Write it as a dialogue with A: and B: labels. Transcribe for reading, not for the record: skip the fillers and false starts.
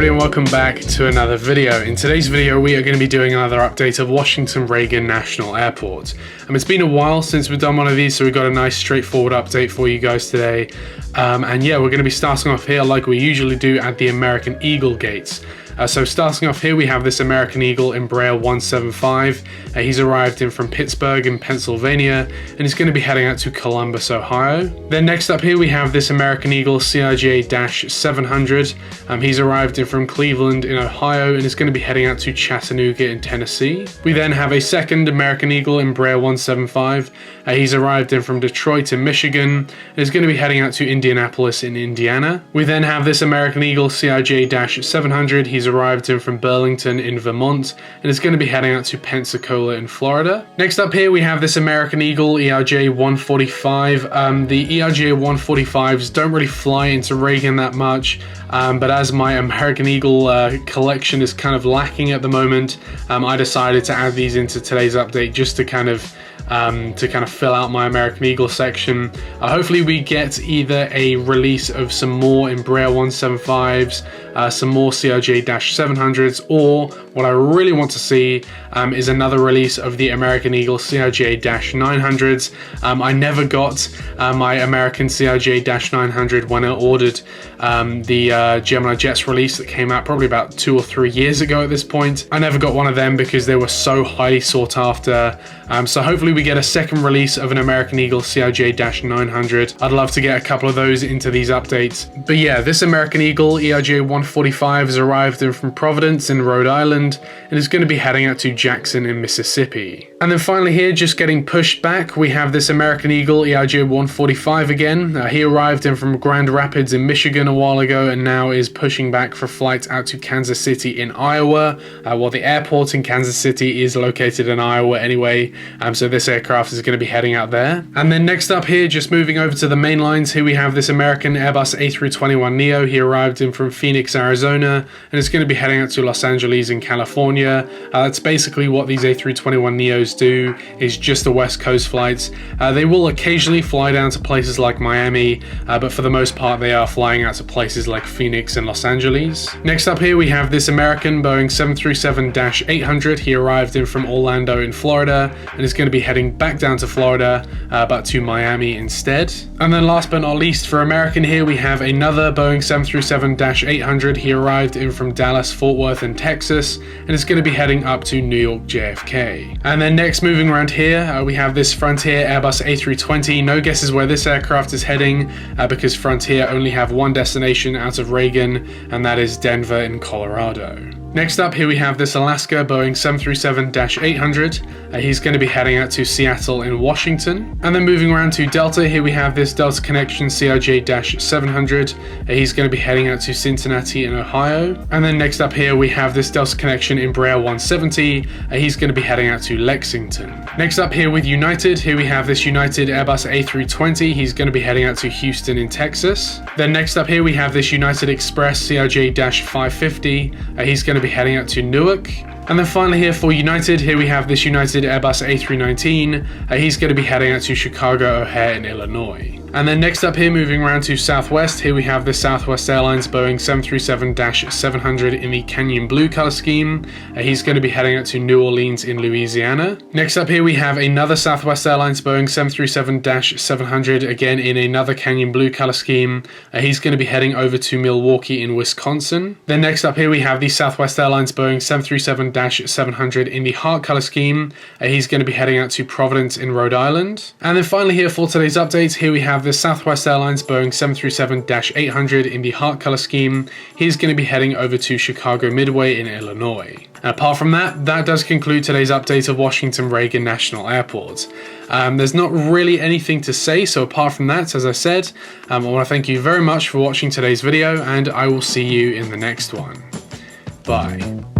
A: everybody and welcome back to another video. In today's video we are going to be doing another update of Washington Reagan National Airport. It's been a while since we've done one of these, so we've got a nice straightforward update for you guys today. And yeah, we're going to be starting off here like we usually do at the American Eagle gates. So starting off here, we have this American Eagle Embraer 175. He's arrived in from Pittsburgh in Pennsylvania, and he's going to be heading out to Columbus, Ohio. Then next up here, we have this American Eagle CRJ-700. He's arrived in from Cleveland in Ohio, and is going to be heading out to Chattanooga in Tennessee. We then have a second American Eagle Embraer 175. He's arrived in from Detroit in Michigan, and is going to be heading out to Indianapolis in Indiana. We then have this American Eagle CRJ-700. He's arrived in from Burlington in Vermont and is going to be heading out to Pensacola in Florida. Next up here we have this American Eagle ERJ-145. The ERJ-145s don't really fly into Reagan that much, but as my American Eagle collection is kind of lacking at the moment, I decided to add these into today's update just to kind of fill out my American Eagle section. Hopefully we get either a release of some more Embraer 175s, some more CRJ-700s, or what I really want to see is another release of the American Eagle CRJ-900s. I never got my American CRJ-900 when I ordered the Gemini Jets release that came out probably about 2 or 3 years ago at this point. I never got one of them because they were so highly sought after. So hopefully we get a second release of an American Eagle CRJ-900. I'd love to get a couple of those into these updates. But yeah, this American Eagle ERJ-145 has arrived in from Providence in Rhode Island and is going to be heading out to Jackson in Mississippi. And then finally here, just getting pushed back, we have this American Eagle ERJ-145 again. He arrived in from Grand Rapids in Michigan a while ago and now is pushing back for a flight out to Kansas City in Iowa. Well, the airport in Kansas City is located in Iowa anyway, so this aircraft is going to be heading out there. And then next up here, just moving over to the main lines, here we have this American Airbus A321neo. He arrived in from Phoenix, Arizona, and is going to be heading out to Los Angeles in California. That's basically what these A321neos do, is just the West Coast flights. They will occasionally fly down to places like Miami, but for the most part they are flying out to places like Phoenix and Los Angeles. Next up here we have this American Boeing 737-800. He arrived in from Orlando in Florida and is going to be heading back down to Florida, but to Miami instead. And then last but not least, for American here we have another Boeing 737-800. He arrived in from Dallas, Fort Worth in Texas and is going to be heading up to New York JFK. And then next, moving around here, we have this Frontier Airbus A320. No guesses where this aircraft is heading because Frontier only have one destination out of Reagan, and that is Denver in Colorado. Next up here we have this Alaska Boeing 737-800. He's going to be heading out to Seattle in Washington. And then moving around to Delta, here we have this Delta Connection CRJ-700. He's going to be heading out to Cincinnati in Ohio. And then next up here we have this Delta Connection Embraer 170. He's going to be heading out to Lexington. Next up here with United, here we have this United Airbus A320. He's going to be heading out to Houston in Texas. Then next up here we have this United Express CRJ-550. He's going to be heading out to Newark. And then finally here for United, here we have this United Airbus A319. He's going to be heading out to Chicago O'Hare in Illinois. And then next up here, moving around to Southwest, here we have the Southwest Airlines Boeing 737-700 in the Canyon Blue color scheme. He's going to be heading out to New Orleans in Louisiana. Next up here we have another Southwest Airlines Boeing 737-700, again in another Canyon Blue color scheme. He's going to be heading over to Milwaukee in Wisconsin. Then next up here we have the Southwest Airlines Boeing 737-700 in the Heart color scheme. He's going to be heading out to Providence in Rhode Island. And then finally here for today's update, here we have the Southwest Airlines Boeing 737-800 in the Heart color scheme. He's going to be heading over to Chicago Midway in Illinois. And apart from that, that does conclude today's update of Washington Reagan National Airport. There's not really anything to say, so apart from that, as I said, I want to thank you very much for watching today's video, and I will see you in the next one. Bye.